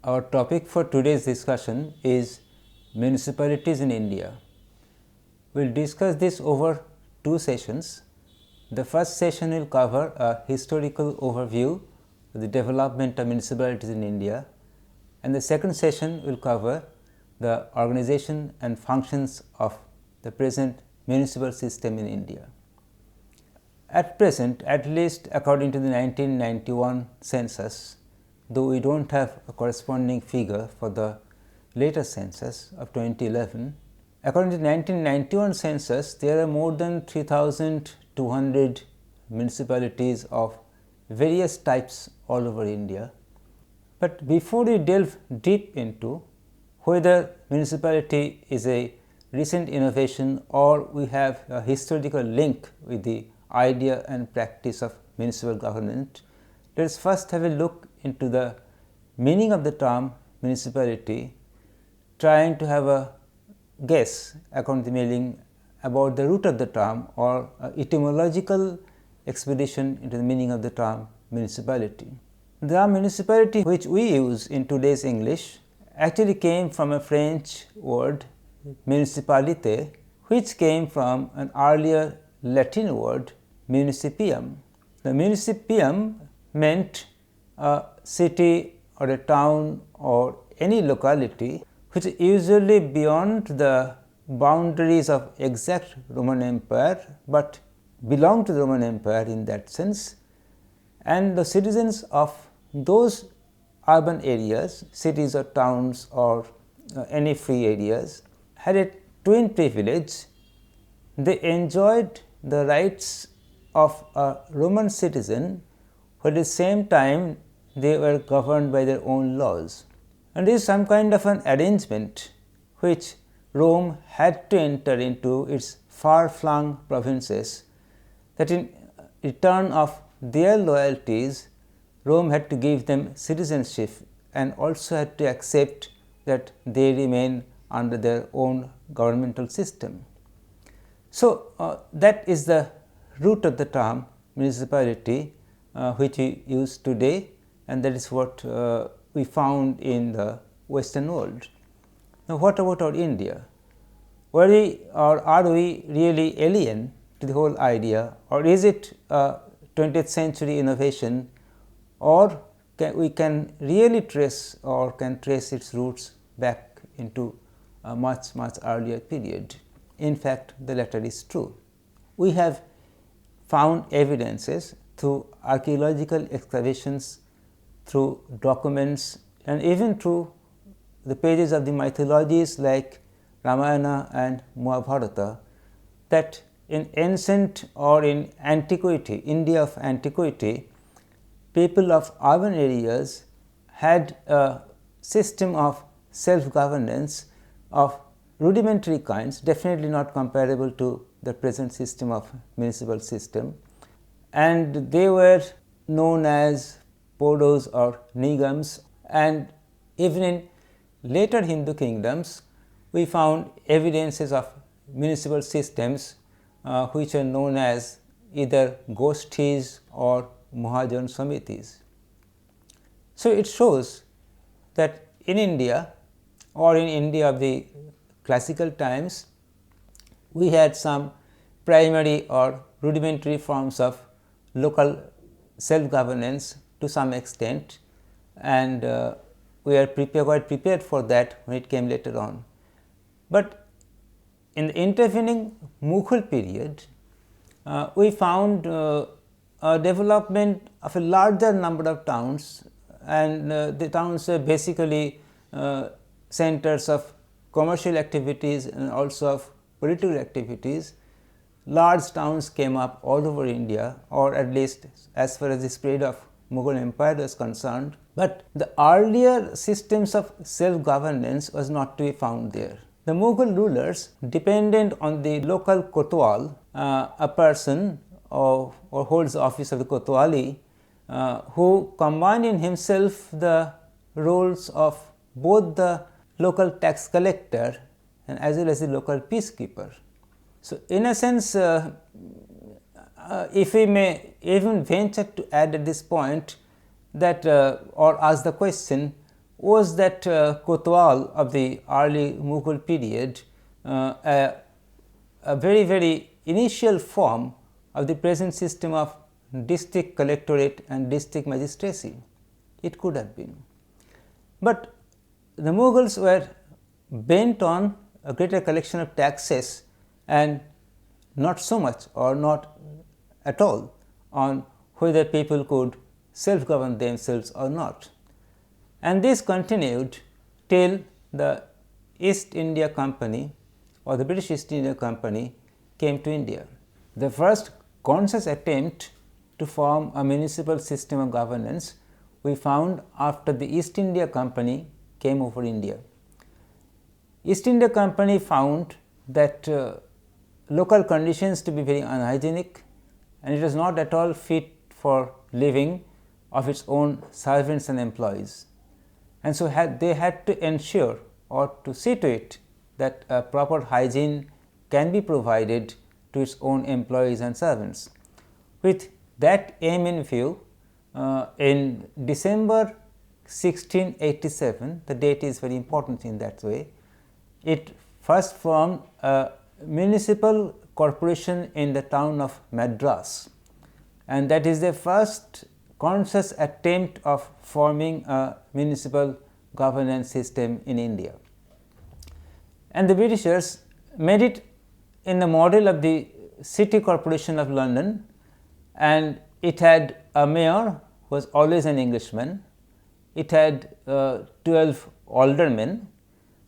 Our topic for today's discussion is municipalities in India. We will discuss this over two sessions. The first session will cover a historical overview of the development of municipalities in India, and the second session will cover the organization and functions of the present municipal system in India. At present, at least according to the 1991 census, though we do not have a corresponding figure for the later census of 2011, according to the 1991 census, there are more than 3,200 municipalities of various types all over India. But before we delve deep into whether municipality is a recent innovation or we have a historical link with the idea and practice of municipal government, let us first have a look into the meaning of the term municipality, trying to have a guess according to the meaning about the root of the term or etymological expedition into the meaning of the term municipality. The municipality which we use in today's English actually came from a French word municipalité, which came from an earlier Latin word municipium. The municipium meant a city or a town or any locality which is usually beyond the boundaries of exact Roman Empire, but belong to the Roman Empire in that sense, and the citizens of those urban areas, cities or towns or any free areas, had a twin privilege. They enjoyed the rights of a Roman citizen, but at the same time they were governed by their own laws. And this is some kind of an arrangement which Rome had to enter into its far-flung provinces, that in return of their loyalties, Rome had to give them citizenship and also had to accept that they remain under their own governmental system. So, that is the root of the term municipality which we use today, and that is what we found in the Western world. Now, what about our India? Were we or are we really alien to the whole idea, or is it a 20th century innovation, or we can really trace or can trace its roots back into a much earlier period? In fact, the latter is true. We have found evidences through archaeological excavations, through documents, and even through the pages of the mythologies like Ramayana and Mahabharata, that in ancient or in antiquity, India of antiquity, people of urban areas had a system of self-governance of rudimentary kinds, definitely not comparable to the present system of municipal system, and they were known as podos or nigams. And even in later Hindu kingdoms, we found evidences of municipal systems which are known as either gosthis or Mahajan Samitis. So, it shows that in India or in India of the classical times, we had some primary or rudimentary forms of local self-governance to some extent, and we are quite prepared for that when it came later on. But in the intervening Mughal period, we found a development of a larger number of towns, and the towns were basically centers of commercial activities and also of political activities. Large towns came up all over India, or at least as far as the spread of Mughal Empire was concerned, but the earlier systems of self-governance was not to be found there. The Mughal rulers depended on the local Kotowal, a person or holds the office of the Kotowali, who combined in himself the roles of both the local tax collector and as well as the local peacekeeper. So, in a sense, if we may even venture to add at this point that or ask the question was that Kotowal of the early Mughal period, a very initial form of the present system of district collectorate and district magistracy. It could have been. But the Mughals were bent on a greater collection of taxes and not so much or not at all on whether people could self-govern themselves or not. And this continued till the East India Company or the British East India Company came to India. The first conscious attempt to form a municipal system of governance we found after the East India Company came over India. East India Company found that local conditions to be very unhygienic, and it was not at all fit for living of its own servants and employees. And so they had to ensure or to see to it that a proper hygiene can be provided to its own employees and servants. With that aim in view, in December 1687, the date is very important in that way, it first formed a municipal corporation in the town of Madras, and that is the first conscious attempt of forming a municipal governance system in India. And the Britishers made it in the model of the City Corporation of London, and it had a mayor who was always an Englishman. It had 12 aldermen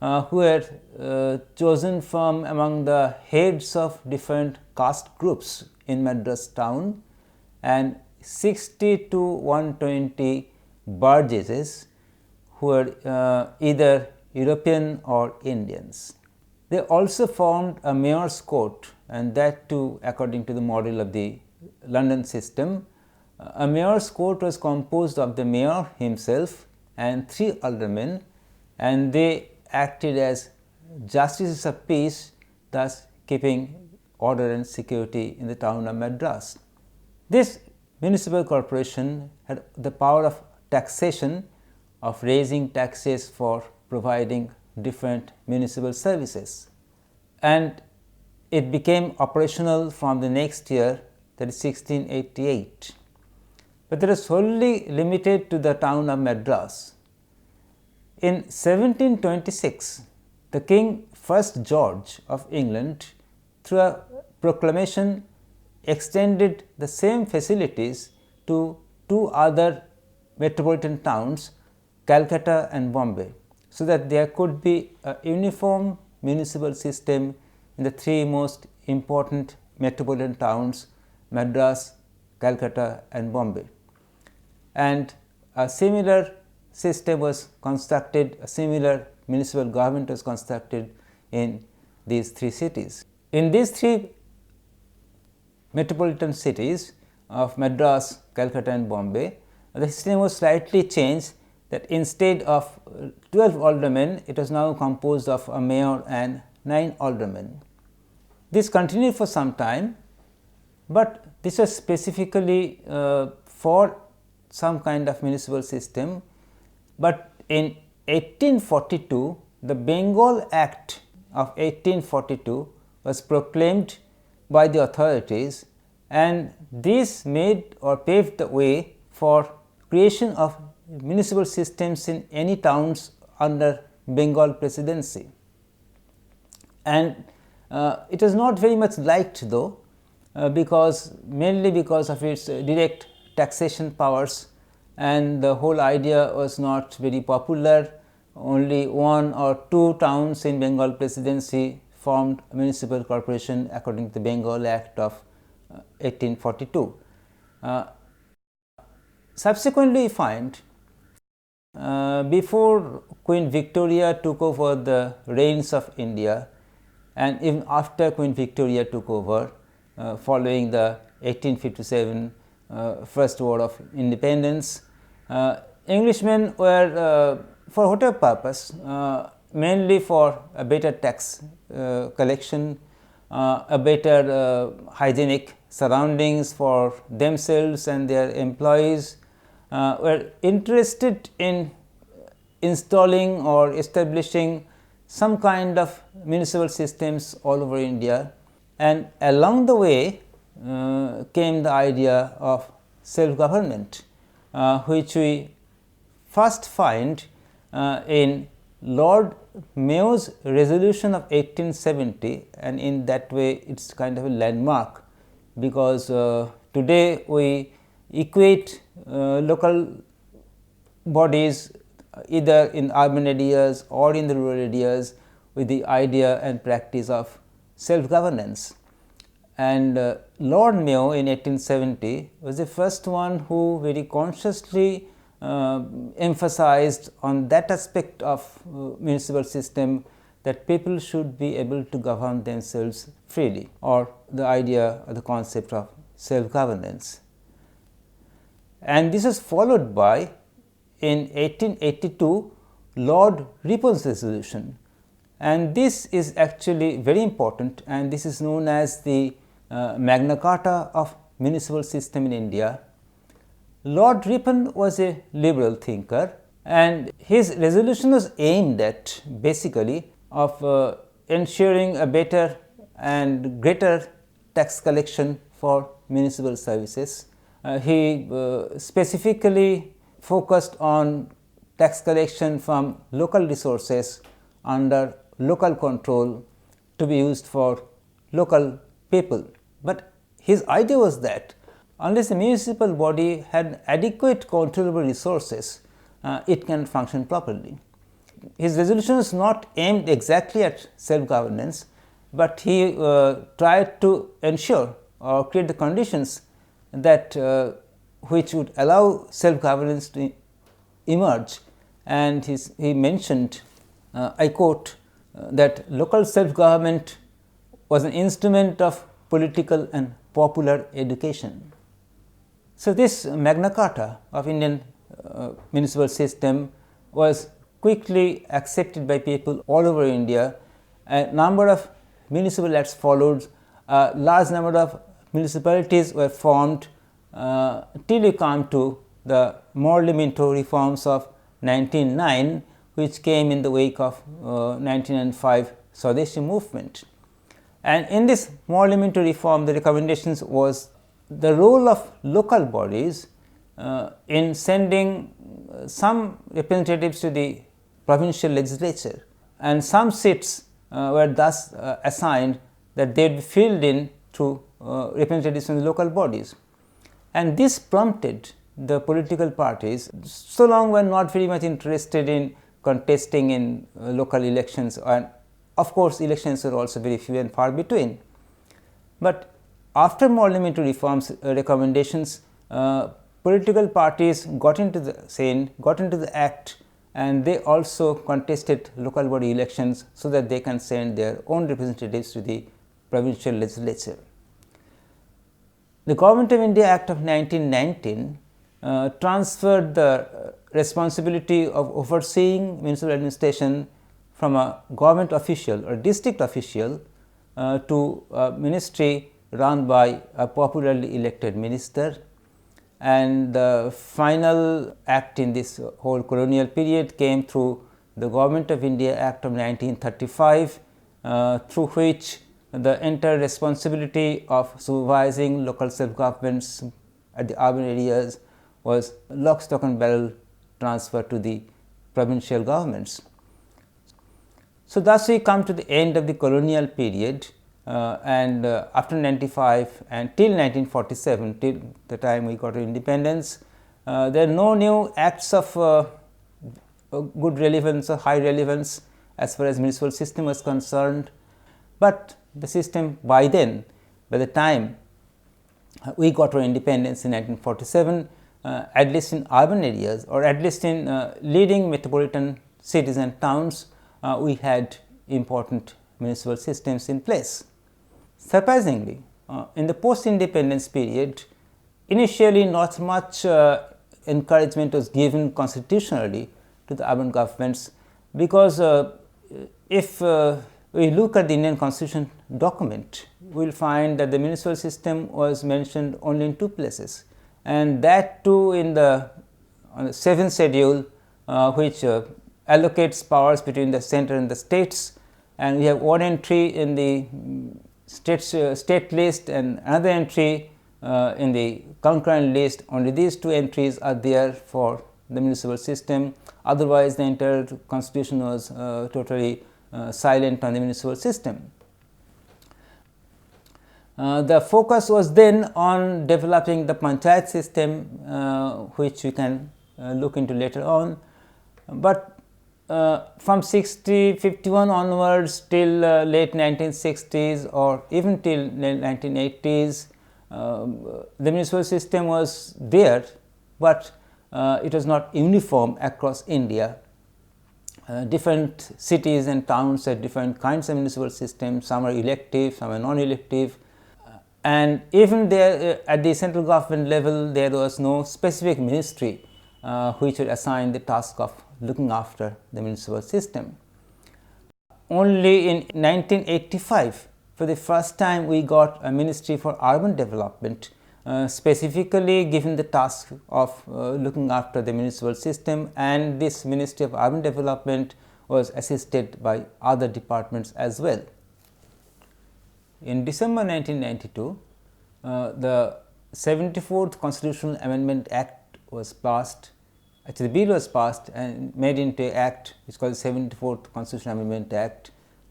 who were chosen from among the heads of different caste groups in Madras town, and 60 to 120 burgesses who were either European or Indians. They also formed a mayor's court, and that too according to the model of the London system. A mayor's court was composed of the mayor himself and 3 aldermen, and they acted as justices of peace, thus keeping order and security in the town of Madras. This municipal corporation had the power of taxation, of raising taxes for providing different municipal services, and it became operational from the next year, that is 1688. But it was wholly limited to the town of Madras. In 1726, the King First George of England, through a proclamation, extended the same facilities to 2 other metropolitan towns, Calcutta and Bombay, so that there could be a uniform municipal system in the 3 most important metropolitan towns, Madras, Calcutta and Bombay. And a similar system was constructed, a similar municipal government was constructed in these 3 cities. In these 3 metropolitan cities of Madras, Calcutta and Bombay, the system was slightly changed, that instead of 12 aldermen, it was now composed of a mayor and 9 aldermen. This continued for some time, but this was specifically for some kind of municipal system. But in 1842, the Bengal Act of 1842 was proclaimed by the authorities, and this made or paved the way for creation of municipal systems in any towns under Bengal presidency. And it was not very much liked though, mainly because of its direct taxation powers, and the whole idea was not very popular. Only 1 or 2 towns in Bengal presidency formed a municipal corporation according to the Bengal Act of 1842. Subsequently, we find before Queen Victoria took over the reins of India, and even after Queen Victoria took over following the 1857 First War of Independence, Englishmen were for whatever purpose, mainly for a better tax collection, a better hygienic surroundings for themselves and their employees, were interested in installing or establishing some kind of municipal systems all over India, and along the way came the idea of self-government, which we first find in Lord Mayo's resolution of 1870, and in that way it is kind of a landmark, because today we equate local bodies either in urban areas or in the rural areas with the idea and practice of self-governance. And Lord Mayo in 1870 was the first one who very consciously emphasized on that aspect of municipal system, that people should be able to govern themselves freely, or the idea or the concept of self-governance. And this is followed by, in 1882, Lord Ripon's resolution, and this is actually very important, and this is known as the Magna Carta of municipal system in India. Lord Ripon was a liberal thinker, and his resolution was aimed at basically of ensuring a better and greater tax collection for municipal services. He specifically focused on tax collection from local resources under local control to be used for local people. But his idea was that unless a municipal body had adequate controllable resources, it can function properly. His resolution is not aimed exactly at self-governance, but he tried to ensure or create the conditions that which would allow self-governance to emerge. And he mentioned, I quote, that local self-government was an instrument of political and popular education. So, this Magna Carta of Indian municipal system was quickly accepted by people all over India. A number of municipal acts followed, a large number of municipalities were formed till we come to the Morley Minto reforms of 1909, which came in the wake of 1905 Swadeshi movement. And in this Morley Minto reform, the recommendations was the role of local bodies in sending some representatives to the provincial legislature, and some seats were thus assigned that they would be filled in through representatives from the local bodies. And this prompted the political parties, so long were not very much interested in contesting in local elections, and of course, elections were also very few and far between. But after Morley Minto reforms recommendations, political parties got into the scene, got into the act, and they also contested local body elections so that they can send their own representatives to the provincial legislature. The Government of India Act of 1919 transferred the responsibility of overseeing municipal administration from a government official or district official to a ministry run by a popularly elected minister. And the final act in this whole colonial period came through the Government of India Act of 1935, through which the entire responsibility of supervising local self-governments at the urban areas was lock, stock and barrel transferred to the provincial governments. So, thus we come to the end of the colonial period, and after 95 and till 1947, till the time we got independence, there are no new acts of good relevance or high relevance as far as municipal system was concerned. But the system by then, by the time we got our independence in 1947, at least in urban areas or at least in leading metropolitan cities and towns, we had important municipal systems in place. Surprisingly, in the post-independence period, initially not much encouragement was given constitutionally to the urban governments, because if we look at the Indian Constitution document, we will find that the municipal system was mentioned only in two places, and that too in the 7th schedule, which allocates powers between the center and the states, and we have one entry in the state list and another entry in the concurrent list. Only these two entries are there for the municipal system, otherwise the entire constitution was totally silent on the municipal system. The focus was then on developing the panchayat system, which we can look into later on, but from 51 onwards till late 1960s or even till 1980s, the municipal system was there, but it was not uniform across India. Different cities and towns had different kinds of municipal systems, some are elective, some are non-elective, and even there at the central government level there was no specific ministry which would assign the task of looking after the municipal system. Only in 1985 for the first time we got a ministry for urban development, specifically given the task of looking after the municipal system, and this Ministry of Urban Development was assisted by other departments as well. In December 1992, the 74th Constitutional Amendment Act was passed. Actually, the bill was passed and made into an act which is called the 74th Constitutional Amendment Act,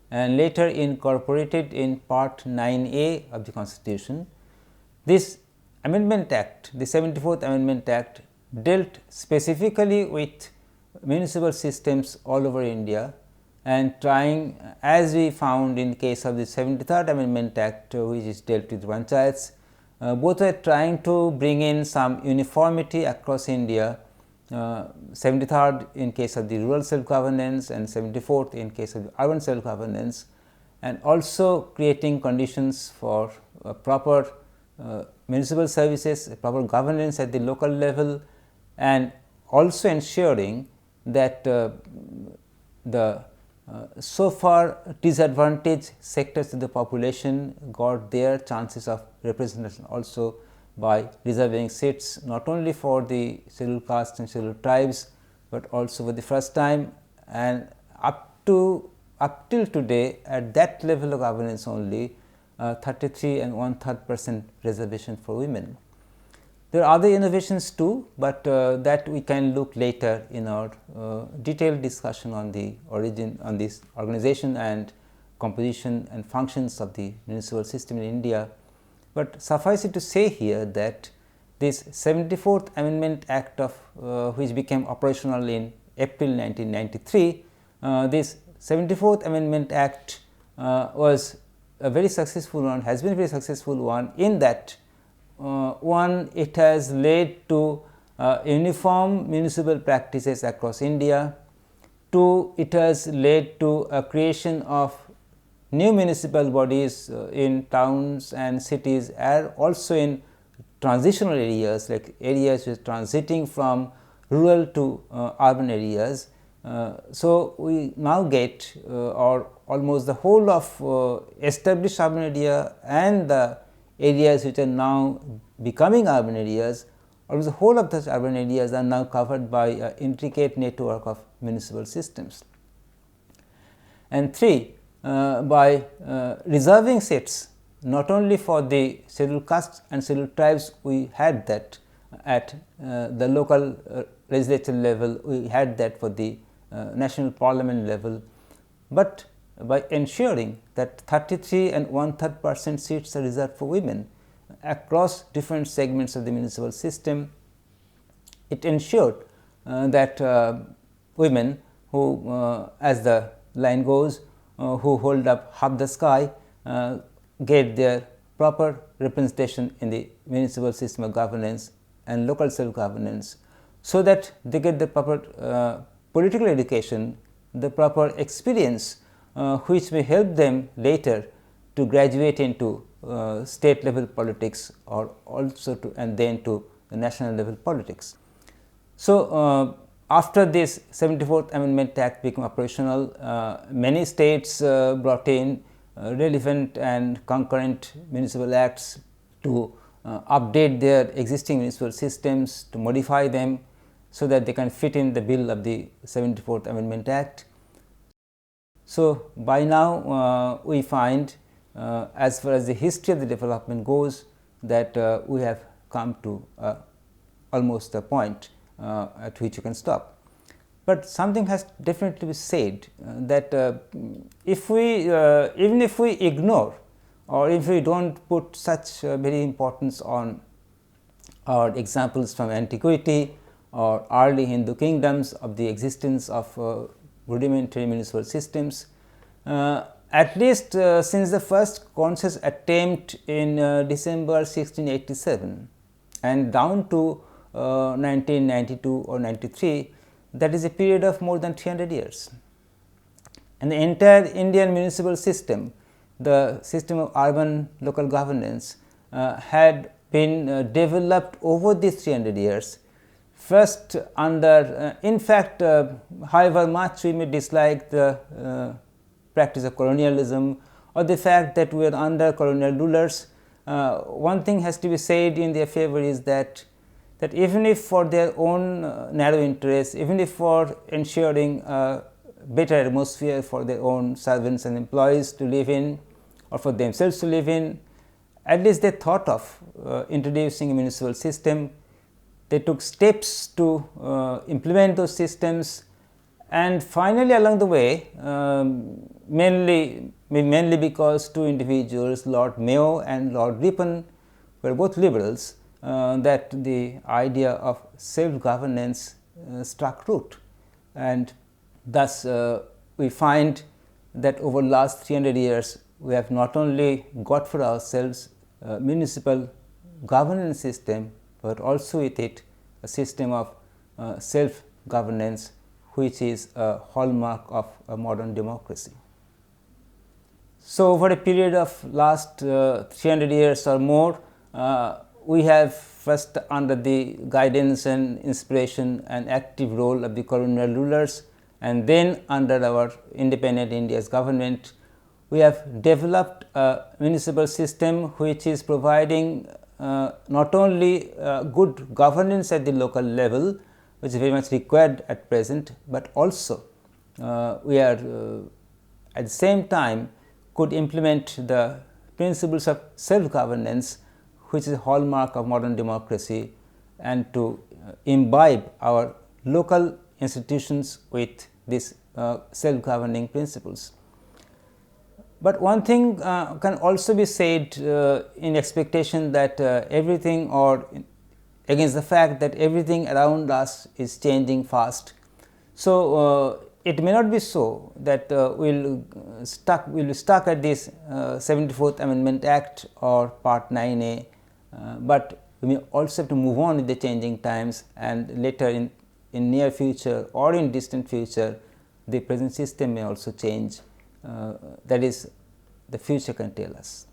and later incorporated in Part 9A of the Constitution. This Amendment Act, the 74th Amendment Act, dealt specifically with municipal systems all over India, and trying, as we found in case of the 73rd Amendment Act, which is dealt with panchayats, both were trying to bring in some uniformity across India, 73rd in case of the rural self-governance and 74th in case of the urban self-governance, and also creating conditions for proper municipal services, proper governance at the local level, and also ensuring that the so far disadvantaged sectors of the population got their chances of representation also by reserving seats not only for the scheduled castes and scheduled tribes, but also for the first time, and up till today at that level of governance only 33 and 1/3% reservation for women. There are other innovations too, but that we can look later in our detailed discussion on the origin, on this organization and composition and functions of the municipal system in India. But suffice it to say here that this 74th Amendment Act of which became operational in April 1993, this 74th Amendment Act was a very successful one, has been a very successful one in that one, it has led to uniform municipal practices across India. Two, it has led to a creation of new municipal bodies in towns and cities, and also in transitional areas, like areas which are transiting from rural to urban areas. So, we now get or almost the whole of established urban area and the areas which are now becoming urban areas, almost the whole of such urban areas are now covered by an intricate network of municipal systems. And three, by reserving seats not only for the scheduled castes and scheduled tribes, we had that at the local legislature level, we had that for the national parliament level, but by ensuring that 33 and 1/3% seats are reserved for women across different segments of the municipal system, it ensured that women who, as the line goes, who hold up half the sky, get their proper representation in the municipal system of governance and local self-governance, so that they get the proper political education, the proper experience which may help them later to graduate into state level politics or also to and then to the national level politics. So, after this 74th Amendment Act became operational, many states brought in relevant and concurrent municipal acts to update their existing municipal systems, to modify them. so that they can fit in the bill of the 74th Amendment Act. So, by now we find as far as the history of the development goes that we have come to almost a point at which you can stop. But something has definitely to be said that if we even if we ignore or if we do not put such very importance on our examples from antiquity or early Hindu kingdoms of the existence of rudimentary municipal systems, at least since the first conscious attempt in December 1687 and down to 1992 or 93, that is a period of more than 300 years. And the entire Indian municipal system, the system of urban local governance, had been developed over these 300 years. First under, in fact, however much we may dislike the practice of colonialism or the fact that we are under colonial rulers, one thing has to be said in their favor is that even if for their own narrow interests, even if for ensuring a better atmosphere for their own servants and employees to live in or for themselves to live in, at least they thought of introducing a municipal system. They took steps to implement those systems, and finally along the way, mainly because two individuals, Lord Mayo and Lord Ripon, were both liberals, that the idea of self-governance struck root, and thus we find that over last 300 years we have not only got for ourselves a municipal governance system, but also with it a system of self-governance, which is a hallmark of a modern democracy. So, over a period of last 300 years or more, we have first under the guidance and inspiration and active role of the colonial rulers, and then under our independent India's government, we have developed a municipal system which is providing not only good governance at the local level, which is very much required at present, but also we are at the same time could implement the principles of self-governance, which is a hallmark of modern democracy, and to imbibe our local institutions with these self-governing principles. But one thing can also be said in expectation that everything, or against the fact that everything around us is changing fast. So, it may not be so that we will be stuck at this 74th Amendment Act or Part 9A, but we may also have to move on with the changing times, and later in near future or in distant future the present system may also change. That is, the future can tell us.